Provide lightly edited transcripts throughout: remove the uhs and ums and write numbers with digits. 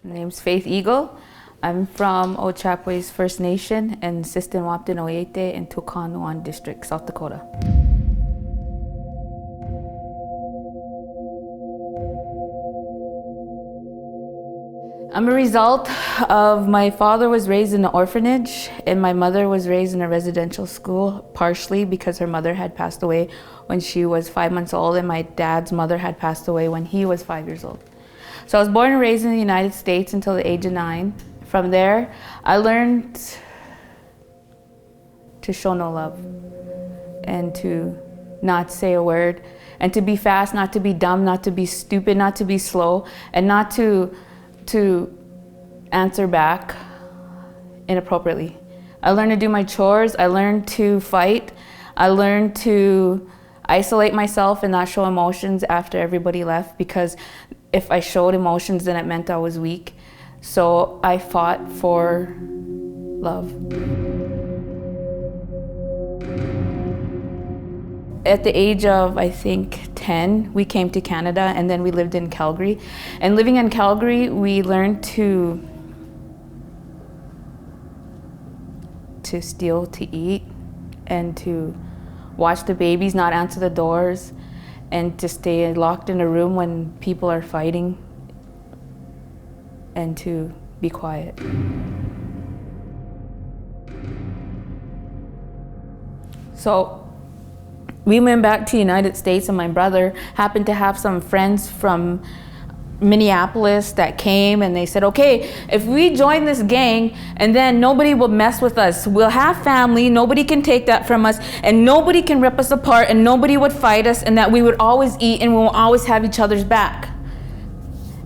My name's Faith Eagle. I'm from Ochakwe's First Nation in Sistinwaptin Oyete in Tukanuan District, South Dakota. I'm a result of my father was raised in an orphanage and my mother was raised in a residential school, partially because her mother had passed away when she was 5 months old and my dad's mother had passed away when he was 5 years old. So I was born and raised in the United States until the age of 9. From there, I learned to show no love and to not say a word and to be fast, not to be dumb, not to be stupid, not to be slow, and not to answer back inappropriately. I learned to do my chores, I learned to fight, I learned to isolate myself and not show emotions after everybody left, because if I showed emotions then it meant I was weak. So I fought for love. At the age of, I think, 10, we came to Canada and then we lived in Calgary. And living in Calgary, we learned to steal to eat and to watch the babies not answer the doors and to stay locked in a room when people are fighting and to be quiet. So we went back to the United States and my brother happened to have some friends from Minneapolis that came and they said, okay, if we join this gang and then nobody will mess with us, we'll have family, nobody can take that from us and nobody can rip us apart and nobody would fight us and that we would always eat and we'll always have each other's back.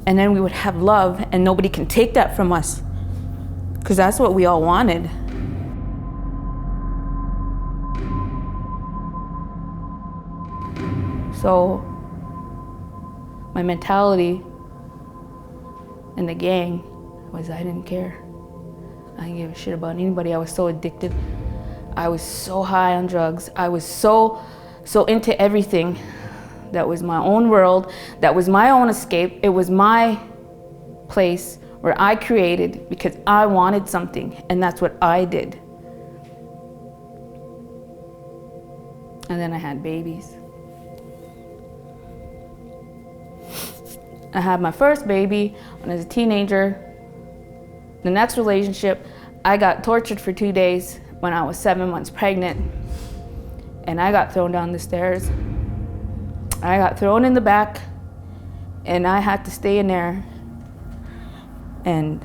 And then we would have love and nobody can take that from us, because that's what we all wanted. So my mentality in the gang was I didn't care. I didn't give a shit about anybody. I was so addicted. I was so high on drugs. I was so into everything that was my own world, that was my own escape. It was my place where I created because I wanted something, and that's what I did. And then I had babies. I had my first baby when I was a teenager. The next relationship, I got tortured for 2 days when I was 7 months pregnant. And I got thrown down the stairs. I got thrown in the back and I had to stay in there and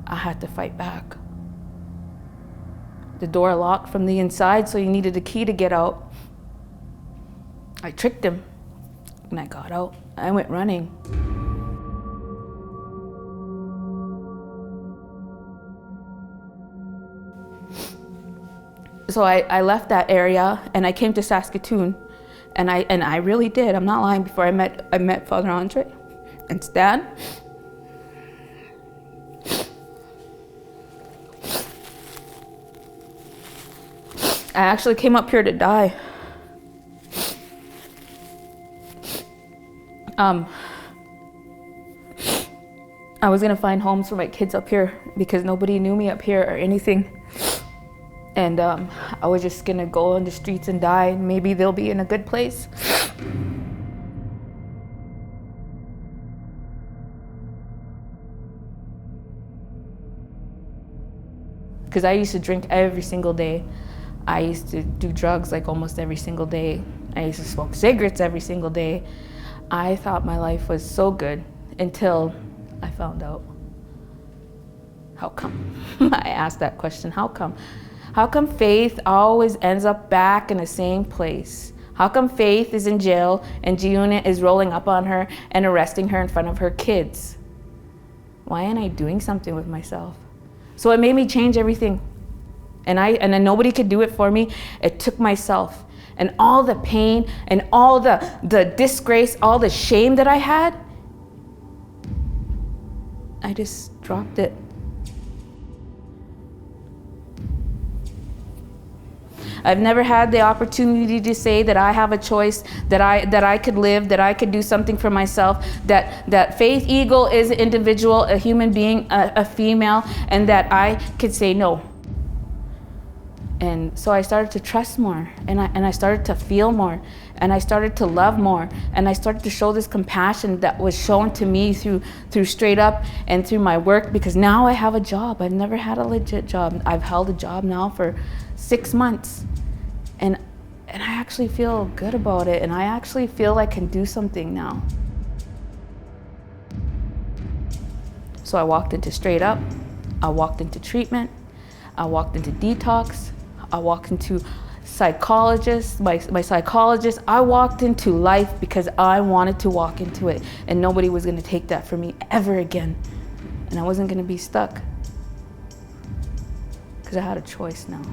I had to fight back. The door locked from the inside, so you needed a key to get out. I tricked him and I got out. I went running. So I left that area and I came to Saskatoon, and I really did. I'm not lying. Before I met Father Andre and Stan. I actually came up here to die. I was gonna find homes for my kids up here because nobody knew me up here or anything. And I was just gonna go on the streets and die. Maybe they'll be in a good place. Because I used to drink every single day. I used to do drugs like almost every single day. I used to smoke cigarettes every single day. I thought my life was so good until I found out. How come? I asked that question, how come? How come Faith always ends up back in the same place? How come Faith is in jail and G-Unit is rolling up on her and arresting her in front of her kids? Why am I doing something with myself? So it made me change everything. And then nobody could do it for me. It took myself. And all the pain and all the disgrace, all the shame that I had, I just dropped it. I've never had the opportunity to say that I have a choice, that I could live, that I could do something for myself, that Faith Eagle is an individual, a human being, a female, and that I could say no. And so I started to trust more, and I started to feel more, and I started to love more, and I started to show this compassion that was shown to me through Straight Up and through my work, because now I have a job. I've never had a legit job. I've held a job now for 6 months, and I actually feel good about it, and I actually feel I can do something now. So I walked into Straight Up, I walked into treatment, I walked into detox, I walked into psychologist, my psychologist. I walked into life because I wanted to walk into it, and nobody was going to take that from me ever again. And I wasn't going to be stuck because I had a choice now.